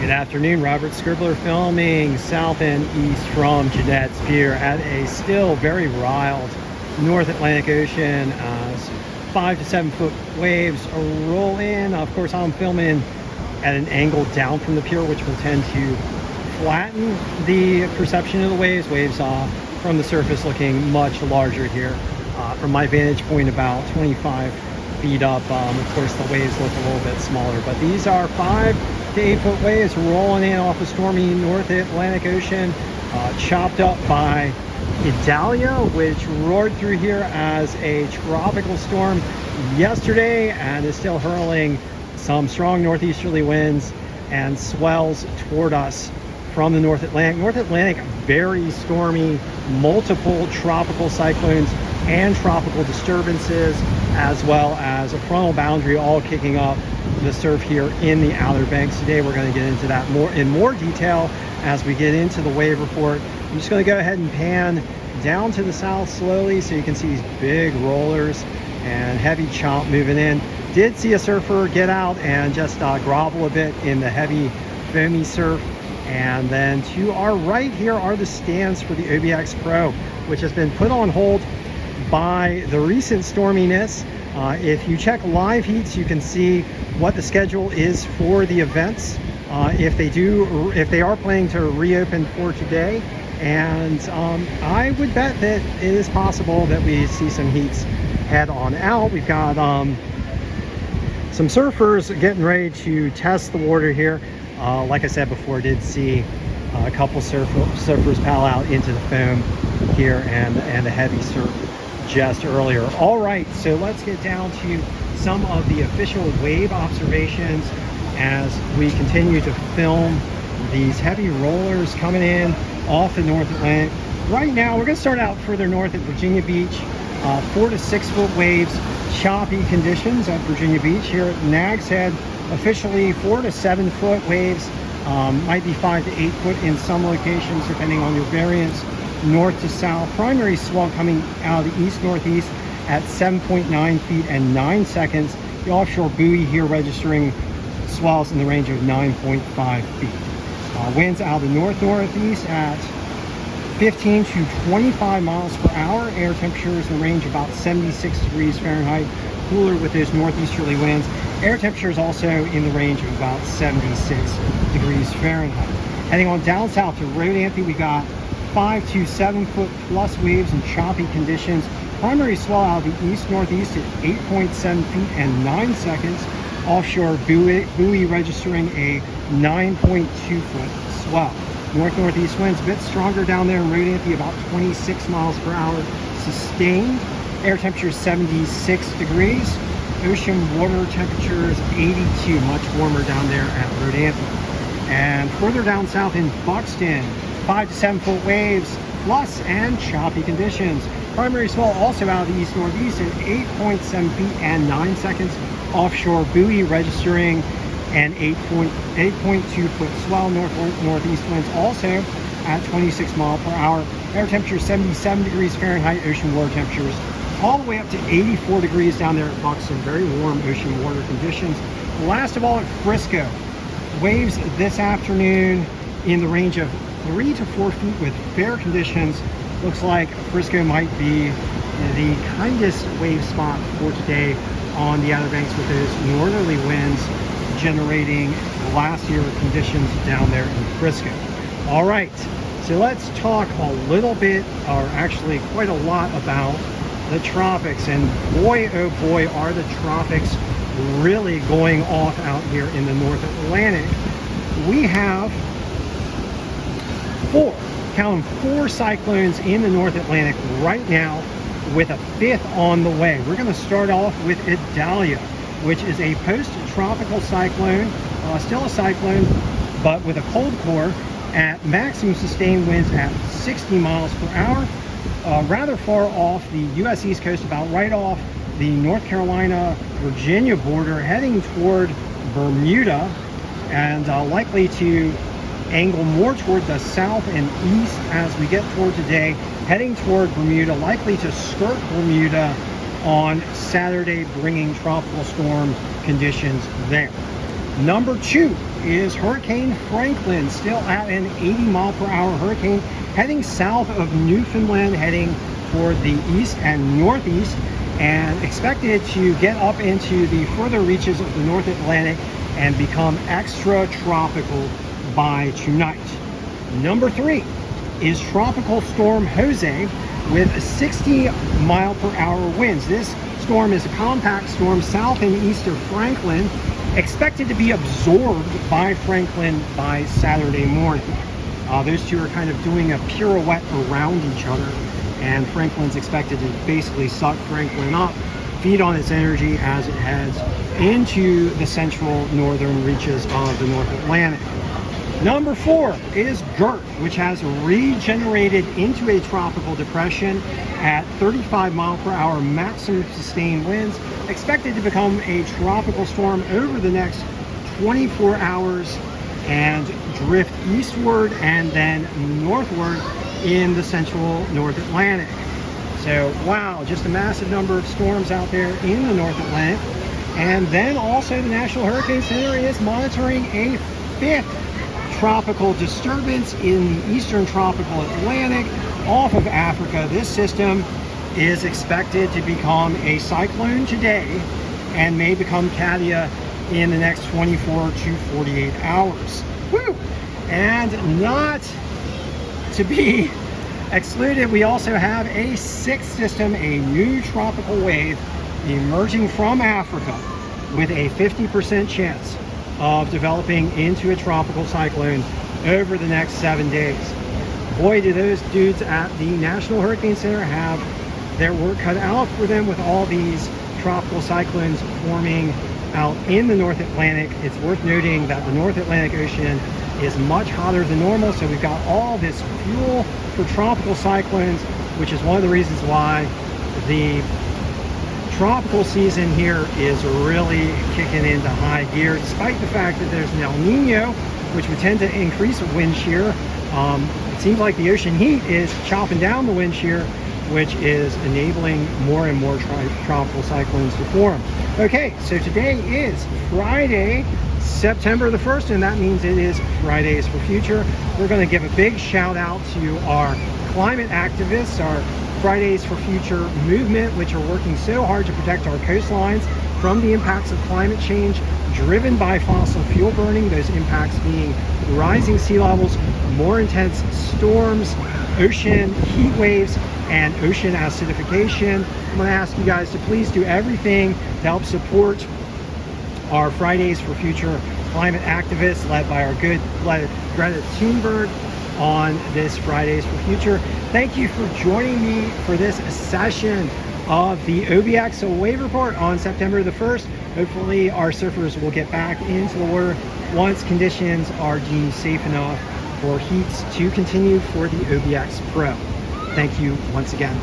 Good afternoon, Robert Scribbler filming south and east from Jeanette's Pier at a still very wild North Atlantic Ocean as 5 to 7 foot waves roll in. Of course, I'm filming at an angle down from the pier, which will tend to flatten the perception of the waves. Waves from the surface looking much larger here. From my vantage point, about 25 feet up. Of course, the waves look a little bit smaller, but these are 5 to 8 foot waves rolling in off a stormy North Atlantic Ocean, chopped up by Idalia, which roared through here as a tropical storm yesterday and is still hurling some strong northeasterly winds and swells toward us from the North Atlantic. North Atlantic, very stormy, multiple tropical cyclones and tropical disturbances, as well as a frontal boundary all kicking up the surf here in the Outer Banks. Today we're going to get into that in more detail as we get into the wave report. I'm just going to go ahead and pan down to the south slowly so you can see these big rollers and heavy chop moving in. Did see a surfer get out and just grovel a bit in the heavy foamy surf. And then to our right here are the stands for the OBX Pro, which has been put on hold by the recent storminess. If you check live heats, you can see what the schedule is for the events, if they are planning to reopen for today. And I would bet that it is possible that we see some heats head on out. We've got some surfers getting ready to test the water here. Like I said before, did see a couple surfers pal out into the foam here and the heavy surf just earlier. All right, so let's get down to some of the official wave observations as we continue to film these heavy rollers coming in off the North Atlantic. Right now, we're going to start out further north at Virginia Beach. 4 to 6 foot waves, choppy conditions at Virginia Beach. Here at Nags Head, officially 4 to 7 foot waves, might be 5 to 8 foot in some locations depending on your variance. North to south, primary swell coming out of the east-northeast at 7.9 feet and 9 seconds. The offshore buoy here registering swells in the range of 9.5 feet. Winds out of the north-northeast at 15 to 25 miles per hour. Air temperatures in the range of about 76 degrees Fahrenheit. Cooler with those northeasterly winds. Air temperatures also in the range of about 76 degrees Fahrenheit. Heading on down south to Rodanthe, we got 5 to 7 foot plus waves and choppy conditions. Primary swell out of the east-northeast at 8.7 feet and 9 seconds. Offshore buoy registering a 9.2 foot swell. North-northeast winds a bit stronger down there in Rodanthe, about 26 miles per hour sustained. Air temperature 76 degrees. Ocean water temperatures 82, much warmer down there at Rodanthe. And further down south in Buxton, 5 to 7 foot waves plus and choppy conditions. Primary swell also out of the east-northeast at 8.7 feet and 9 seconds. Offshore buoy registering an 8.2 foot swell. Northeast winds also at 26 miles per hour. Air temperature 77 degrees Fahrenheit. Ocean water temperatures all the way up to 84 degrees down there at Buxton. Very warm ocean water conditions. Last of all at Frisco, waves this afternoon in the range of 3 to 4 feet with fair conditions. Looks like Frisco might be the kindest wave spot for today on the Outer Banks with those northerly winds generating last year conditions down there in Frisco. All right, so let's talk a little bit, or actually quite a lot, about the tropics. And boy, oh boy, are the tropics really going off out here in the North Atlantic. We have 4 cyclones in the North Atlantic right now, with a 5th on the way. We're going to start off with Idalia, which is a post-tropical cyclone, still a cyclone, but with a cold core at maximum sustained winds at 60 miles per hour. Rather far off the U.S. East Coast, about right off the North Carolina-Virginia border, heading toward Bermuda, and likely to angle more toward the south and east as we get toward today, heading toward Bermuda, likely to skirt Bermuda on Saturday, bringing tropical storm conditions there. Number 2 is Hurricane Franklin, still at an 80-mile-per-hour hurricane, heading south of Newfoundland, heading toward the east and northeast, and expected to get up into the further reaches of the North Atlantic and become extratropical by tonight. Number 3 is Tropical Storm Jose with 60-mile-per-hour winds. This storm is a compact storm south and east of Franklin, expected to be absorbed by Franklin by Saturday morning. Those two are kind of doing a pirouette around each other, and Franklin's expected to basically suck Franklin up, feed on its energy as it heads into the central northern reaches of the North Atlantic. Number 4 is Gert, which has regenerated into a tropical depression at 35-mile-per-hour maximum sustained winds, expected to become a tropical storm over the next 24 hours and drift eastward and then northward in the central North Atlantic. So, wow, just a massive number of storms out there in the North Atlantic. And then also the National Hurricane Center is monitoring a 5th tropical disturbance in the eastern tropical Atlantic off of Africa. This system is expected to become a cyclone today and may become Katia in the next 24 to 48 hours. Woo! And not to be excluded, we also have a 6th system, a new tropical wave emerging from Africa with a 50% chance of developing into a tropical cyclone over the next 7 days. Boy, do those dudes at the National Hurricane Center have their work cut out for them with all these tropical cyclones forming out in the North Atlantic. It's worth noting that the North Atlantic Ocean is much hotter than normal, so we've got all this fuel for tropical cyclones, which is one of the reasons why the tropical season here is really kicking into high gear, despite the fact that there's an El Nino, which would tend to increase wind shear. It seems like the ocean heat is chopping down the wind shear, which is enabling more and more tropical cyclones to form. Okay, so today is Friday, September the 1st, and that means it is Fridays for Future. We're going to give a big shout out to our climate activists, our Fridays for Future movement, which are working so hard to protect our coastlines from the impacts of climate change driven by fossil fuel burning, those impacts being rising sea levels, more intense storms, ocean heat waves, and ocean acidification. I'm going to ask you guys to please do everything to help support our Fridays for Future climate activists led by our good Greta Thunberg on this Fridays for Future. Thank you for joining me for this session of the OBX Wave Report on September the 1st. Hopefully our surfers will get back into the water once conditions are deemed safe enough for heats to continue for the OBX Pro. Thank you once again.